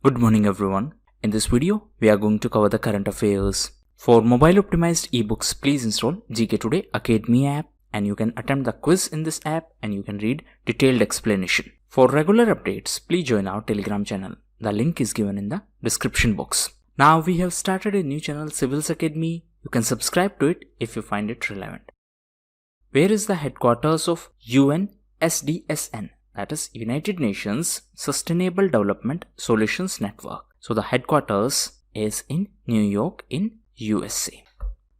Good morning everyone. In this video, we are going to cover the current affairs. For mobile optimized ebooks, please install GKToday Academy app and you can attempt the quiz in this app and you can read detailed explanation. For regular updates, please join our Telegram channel. The link is given in the description box. Now we have started a new channel, Civils Academy. You can subscribe to it if you find it relevant. Where is the headquarters of UNSDSN? That is United Nations Sustainable Development Solutions Network. So the headquarters is in New York in USA.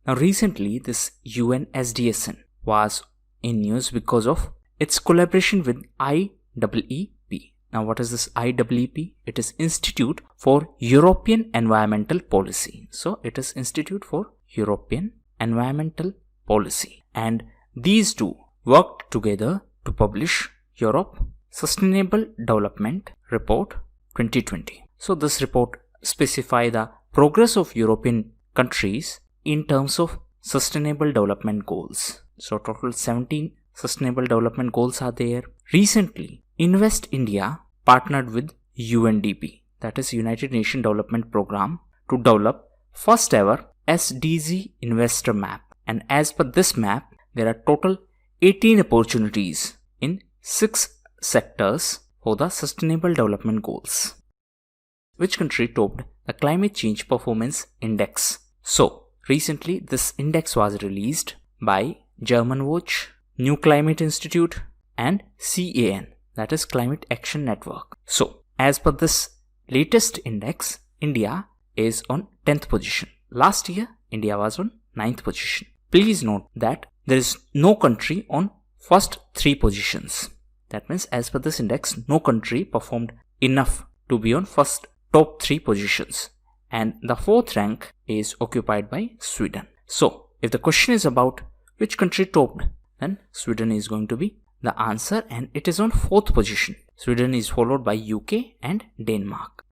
Now recently this UNSDSN was in news because of its collaboration with IEEP. Now what is this IEEP? It is Institute for European Environmental Policy. So it is Institute for European Environmental Policy. And these two worked together to publish Europe Sustainable Development Report 2020. So this report specifies the progress of European countries in terms of sustainable development goals. So total 17 sustainable development goals are there. Recently, Invest India partnered with UNDP, that is United Nations Development Program, to develop first ever SDG investor map. And as per this map, there are total 18 opportunities in 6 sectors for the Sustainable Development Goals. Which country topped the Climate Change Performance Index? So, recently this index was released by German Watch, New Climate Institute and CAN, that is Climate Action Network. So, as per this latest index, India is on 10th position. Last year, India was on 9th position. Please note that there is no country on first 3 positions. That means as per this index, no country performed enough to be on first top 3 positions. And the 4th rank is occupied by Sweden. So, if the question is about which country topped, then Sweden is going to be the answer and it is on 4th position. Sweden is followed by UK and Denmark.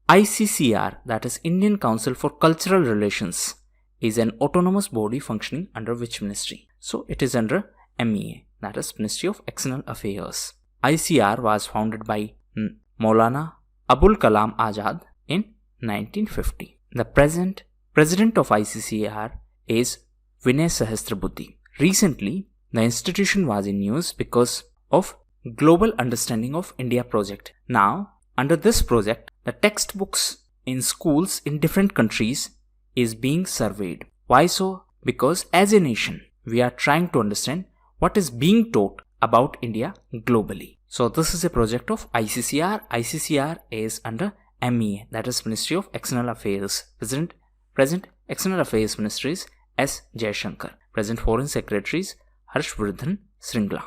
ICCR, that is Indian Council for Cultural Relations, is an autonomous body functioning under which ministry? So, it is under MEA, that is Ministry of External Affairs. ICR was founded by Maulana Abul Kalam Azad in 1950. The present president of ICCR is Vinay Sahasrabuddhe. Recently, the institution was in news because of Global Understanding of India project. Now, under this project, the textbooks in schools in different countries is being surveyed. Why so? Because as a nation, we are trying to understand what is being taught about India globally. So this is a project of ICCR. ICCR is under MEA, that is Ministry of External Affairs. Present External Affairs Ministry is S. Jaishankar. Present Foreign Secretary is Harshvardhan Sringla.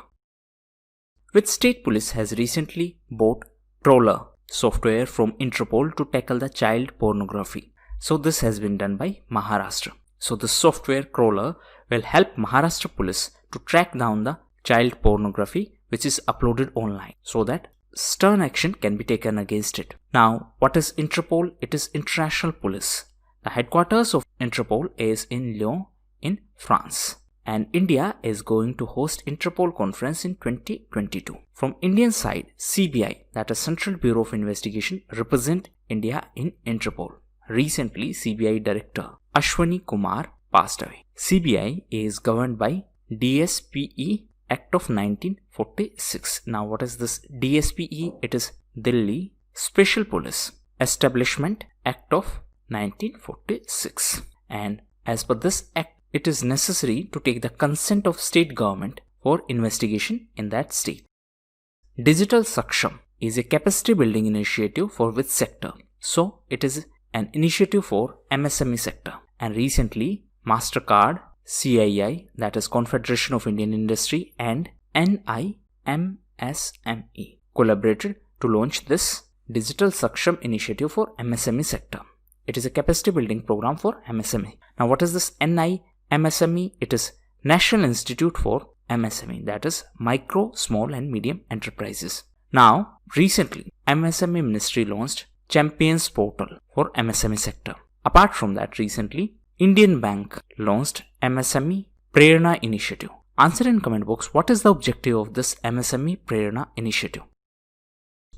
Which state police has recently bought Trawler software from Interpol to tackle the child pornography? So this has been done by Maharashtra. So the software crawler will help Maharashtra police to track down the child pornography which is uploaded online so that stern action can be taken against it. Now, what is Interpol? It is international police. The headquarters of Interpol is in Lyon in France. And India is going to host Interpol conference in 2022. From Indian side, CBI, that is Central Bureau of Investigation, represent India in Interpol. Recently, CBI Director Ashwani Kumar passed away. CBI is governed by DSPE Act of 1946. Now what is this DSPE? It is Delhi Special Police Establishment Act of 1946. And as per this act, it is necessary to take the consent of state government for investigation in that state. Digital Saksham is a capacity building initiative for which sector? So it is an initiative for MSME sector. And recently, MasterCard, CII, that is Confederation of Indian Industry, and NIMSME collaborated to launch this Digital Saksham initiative for MSME sector. It is a capacity building program for MSME. Now what is this NIMSME? It is National Institute for MSME, that is Micro, Small and Medium Enterprises. Now recently, MSME Ministry launched Champions Portal for MSME sector. Apart from that, recently, Indian Bank launched MSME Prerna Initiative. Answer in comment box, what is the objective of this MSME Prerna Initiative?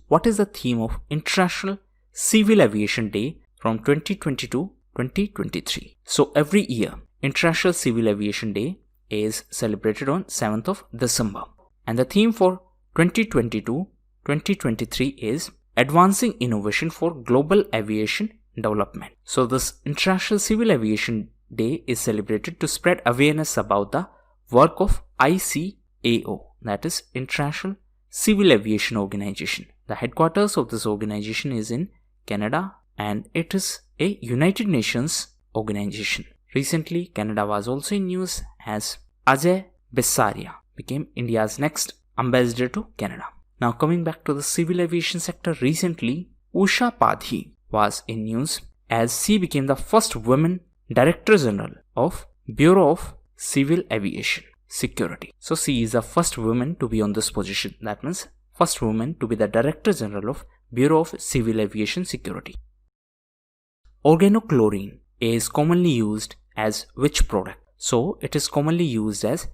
What is the theme of International Civil Aviation Day from 2020 to 2023. So every year, International Civil Aviation Day is celebrated on 7th of December. And the theme for 2022-2023 is Advancing Innovation for Global Aviation Development. So this International Civil Aviation Day is celebrated to spread awareness about the work of ICAO, that is International Civil Aviation Organization. The headquarters of this organization is in Canada and it is a United Nations organization. Recently, Canada was also in news as Ajay Bessaria became India's next ambassador to Canada. Now coming back to the civil aviation sector, recently Usha Padhi was in news as she became the first woman Director General of Bureau of Civil Aviation Security. So she is the first woman to be on this position. That means first woman to be the Director General of Bureau of Civil Aviation Security. Organochlorine is commonly used as which product? So it is commonly used as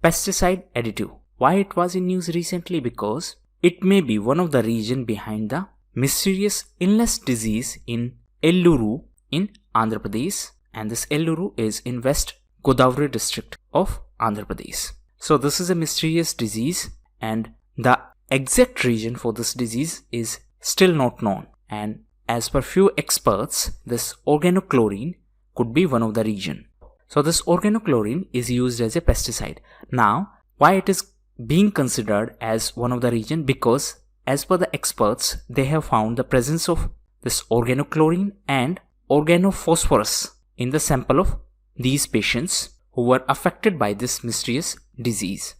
pesticide additive. Why it was in news recently? Because it may be one of the reasons behind the mysterious illness disease in Elluru in Andhra Pradesh, and this Elluru is in West Godavari district of Andhra Pradesh. So this is a mysterious disease and the exact reason for this disease is still not known, and as per few experts, this organochlorine could be one of the reason. So this organochlorine is used as a pesticide. Now, why it is being considered as one of the reason? Because as per the experts, they have found the presence of this organochlorine and organophosphorus in the sample of these patients who were affected by this mysterious disease.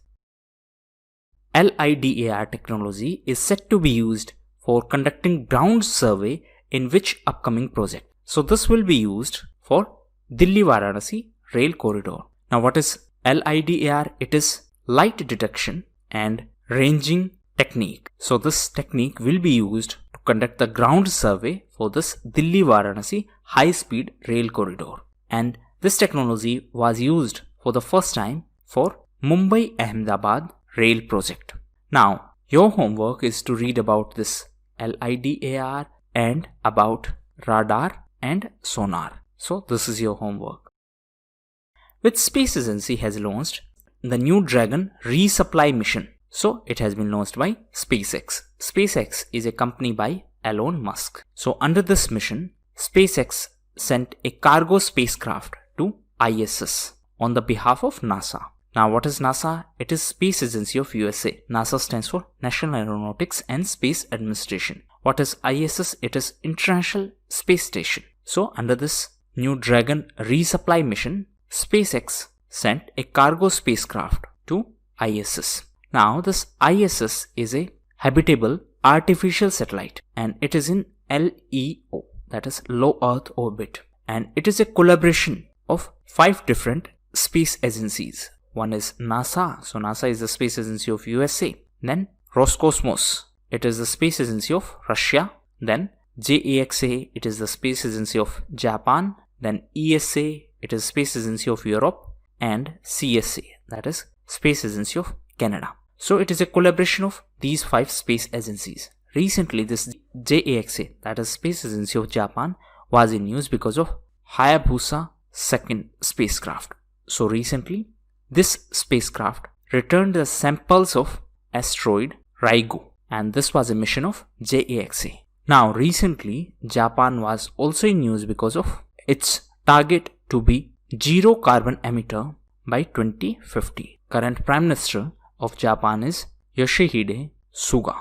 LIDAR technology is set to be used for conducting ground survey in which upcoming project? So this will be used for Delhi-Varanasi rail corridor. Now what is LIDAR? It is light detection and ranging technique. So this technique will be used to conduct the ground survey for this Delhi-Varanasi high-speed rail corridor. And this technology was used for the first time for Mumbai-Ahmedabad rail project. Now your homework is to read about this LIDAR and about radar and sonar. So this is your homework. Which space agency has launched the New Dragon resupply mission? So it has been launched by SpaceX. SpaceX is a company by Elon Musk. So under this mission, SpaceX sent a cargo spacecraft to ISS on the behalf of NASA. Now what is NASA? It is Space Agency of USA. NASA stands for National Aeronautics and Space Administration. What is ISS? It is International Space Station. So under this New Dragon resupply mission, SpaceX sent a cargo spacecraft to ISS. Now this ISS is a habitable artificial satellite and it is in LEO, that is low Earth orbit, and it is a collaboration of 5 different space agencies. One is NASA. So NASA is the space agency of USA. Then Roscosmos, it is the space agency of Russia. Then JAXA, it is the space agency of Japan. Then ESA, it is space agency of Europe. And CSA, that is space agency of Canada. So it is a collaboration of these 5 space agencies. Recently this JAXA, that is space agency of Japan, was in news because of Hayabusa 2nd spacecraft. So recently this spacecraft returned the samples of asteroid Ryugu, and this was a mission of JAXA. Now recently Japan was also in news because of its target to be zero carbon emitter by 2050. Current Prime Minister of Japan is Yoshihide Suga.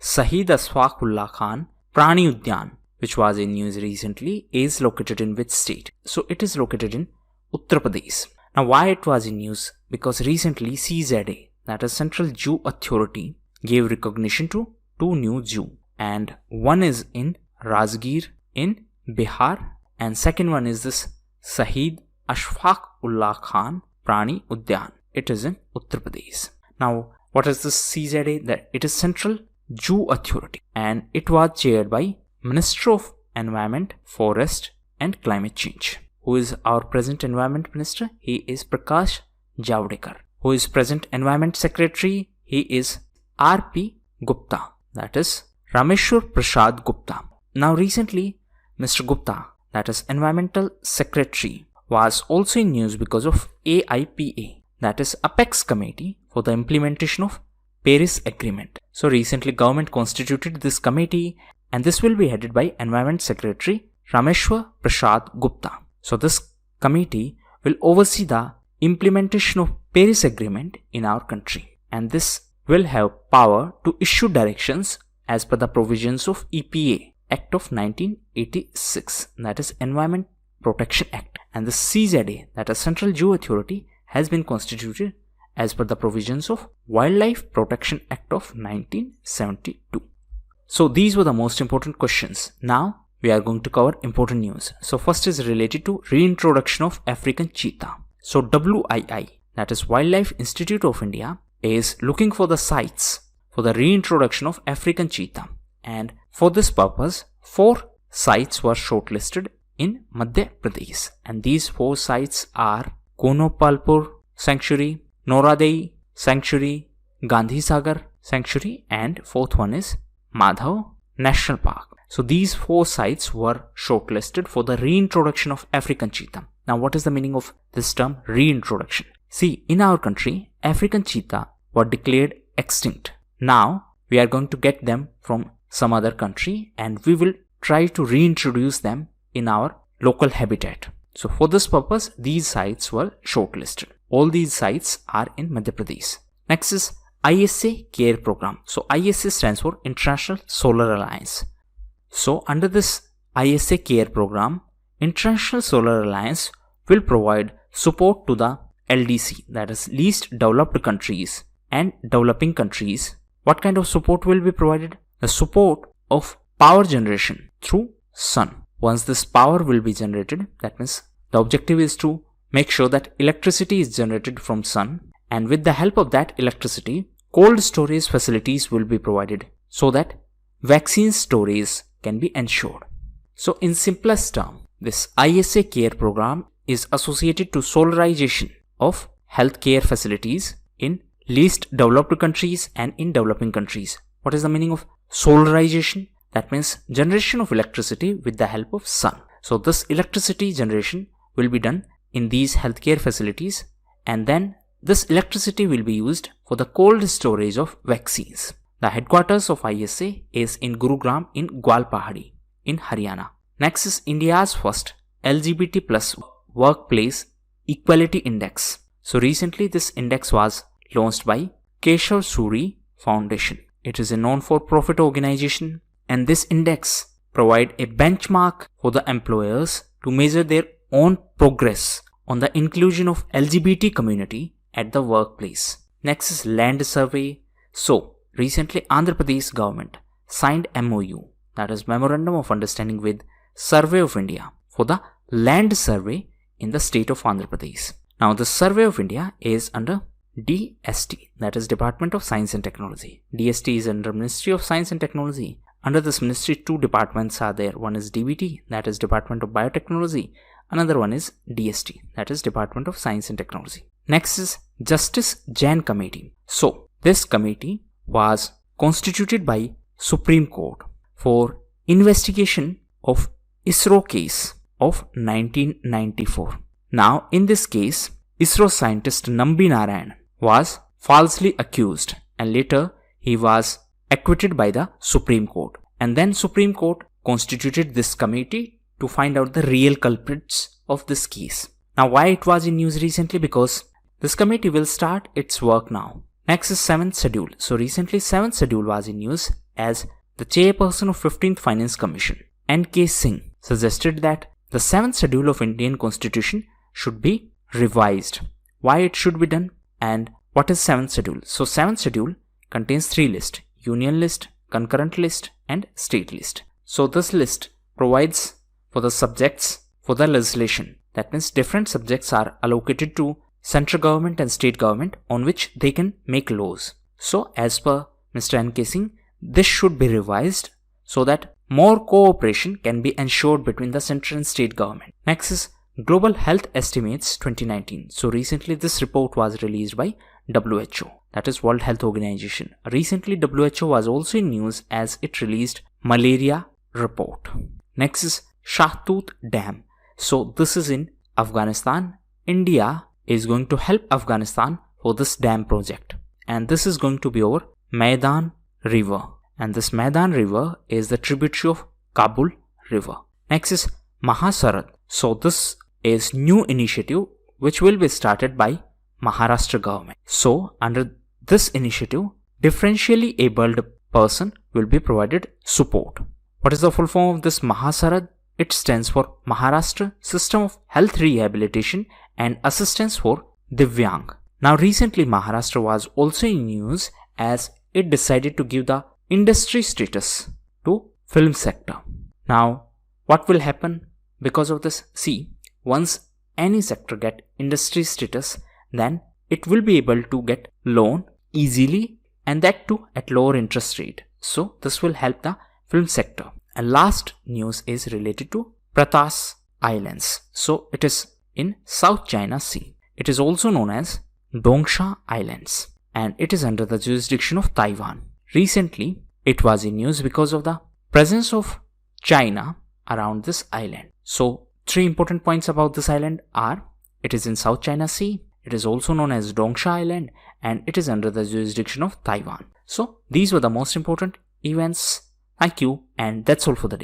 Shahid Ashfaq Ullah Khan Prani Udyan, which was in news recently, is located in which state? So it is located in Uttar Pradesh. Now why it was in news? Because recently CZA, that is Central Zoo Authority, gave recognition to 2 new zoo, and one is in Rajgir in Bihar and second one is this Shahid Ashfaq Ullah Khan Prani Udyan. It is in Uttar Pradesh. Now what is this CZA? That it is Central Zoo Authority and it was chaired by Minister of Environment, Forest and Climate Change. Who is our present Environment Minister? He is Prakash Javadekar. Who is present Environment Secretary? He is RP Gupta, that is Rameshwar Prasad Gupta. Now recently, Mr. Gupta, that is Environmental Secretary, was also in news because of AIPA, that is Apex Committee for the Implementation of Paris Agreement. So recently government constituted this committee, and this will be headed by Environment Secretary Rameshwar Prasad Gupta. So this committee will oversee the implementation of Paris Agreement in our country, and this will have power to issue directions as per the provisions of EPA Act of 1986, that is Environment Protection Act, and the CZA, that is Central Zoo Authority, has been constituted as per the provisions of Wildlife Protection Act of 1972. So these were the most important questions. Now we are going to cover important news. So first is related to reintroduction of African cheetah. So WII, that is Wildlife Institute of India, is looking for the sites for the reintroduction of African cheetah, and for this purpose 4 sites were shortlisted in Madhya Pradesh, and these 4 sites are Konopalpur Sanctuary, Noradei Sanctuary, Gandhi Sagar Sanctuary, and 4th one is Madhav National Park. So these 4 sites were shortlisted for the reintroduction of African cheetah. Now what is the meaning of this term reintroduction? See, in our country, African cheetah were declared extinct. Now we are going to get them from some other country, and we will try to reintroduce them in our local habitat. So for this purpose, these sites were shortlisted. All these sites are in Madhya Pradesh. Next is ISA CARE program. So ISA stands for International Solar Alliance. So under this ISA CARE program, International Solar Alliance will provide support to the LDC, that is least developed countries and developing countries. What kind of support will be provided? The support of power generation through sun. Once this power will be generated, that means the objective is to make sure that electricity is generated from sun, and with the help of that electricity, cold storage facilities will be provided so that vaccine storage can be ensured. So in simplest term, this ISA CARE program is associated to solarization of healthcare facilities in least developed countries and in developing countries. What is the meaning of solarization? That means generation of electricity with the help of sun. So this electricity generation will be done in these healthcare facilities, and then this electricity will be used for the cold storage of vaccines. The headquarters of ISA is in Gurugram in Gwalpahari in Haryana. Next is India's first LGBT plus workplace equality index. So recently this index was launched by Keshav Suri Foundation. It is a non-for-profit organization, and this index provides a benchmark for the employers to measure their own progress on the inclusion of LGBT community at the workplace. Next is land survey. So recently Andhra Pradesh government signed MOU, that is Memorandum of Understanding, with Survey of India for the land survey in the state of Andhra Pradesh. Now the Survey of India is under DST, that is Department of Science and Technology. DST is under Ministry of Science and Technology. Under this ministry, 2 departments are there. One is DBT, that is Department of Biotechnology. Another one is DST, that is Department of Science and Technology. Next is Justice Jain Committee. So this committee was constituted by Supreme Court for investigation of ISRO case of 1994. Now in this case, ISRO scientist Nambi Narayan was falsely accused, and later he was acquitted by the Supreme Court. And then Supreme Court constituted this committee to find out the real culprits of this case. Now why it was in news recently? Because this committee will start its work now. Next is 7th schedule. So recently 7th schedule was in news as the chairperson of 15th Finance Commission, N.K. Singh, suggested that the 7th schedule of Indian Constitution should be revised. Why it should be done, and what is 7th schedule? So 7th schedule contains 3 lists: union list, concurrent list, and state list. So this list provides for the subjects for the legislation. That means different subjects are allocated to central government and state government on which they can make laws. So as per Mr. N.K. Singh, this should be revised so that more cooperation can be ensured between the central and state government. Next is Global Health Estimates 2019. So recently this report was released by WHO, that is World Health Organization. Recently WHO was also in news as it released malaria report. Next is Shahtut Dam. So this is in Afghanistan. India is going to help Afghanistan for this dam project, and this is going to be over Maidan River, and this Maidan River is the tributary of Kabul River. Next is Mahasarad. So this is new initiative which will be started by Maharashtra government. So under this initiative, differentially abled person will be provided support. What is the full form of this Mahasarad? It stands for Maharashtra System of Health Rehabilitation and Assistance for Divyang. Now recently Maharashtra was also in news as it decided to give the industry status to film sector. Now what will happen because of this? See, once any sector get industry status, then it will be able to get loan easily, and that too at lower interest rate. So this will help the film sector. And last news is related to Pratas Islands. So it is in South China Sea. It is also known as Dongsha Islands, and it is under the jurisdiction of Taiwan. Recently it was in news because of the presence of China around this island. So three important points about this island are: it is in South China Sea, it is also known as Dongsha Island, and it is under the jurisdiction of Taiwan. So these were the most important events. Thank you, and that's all for the day.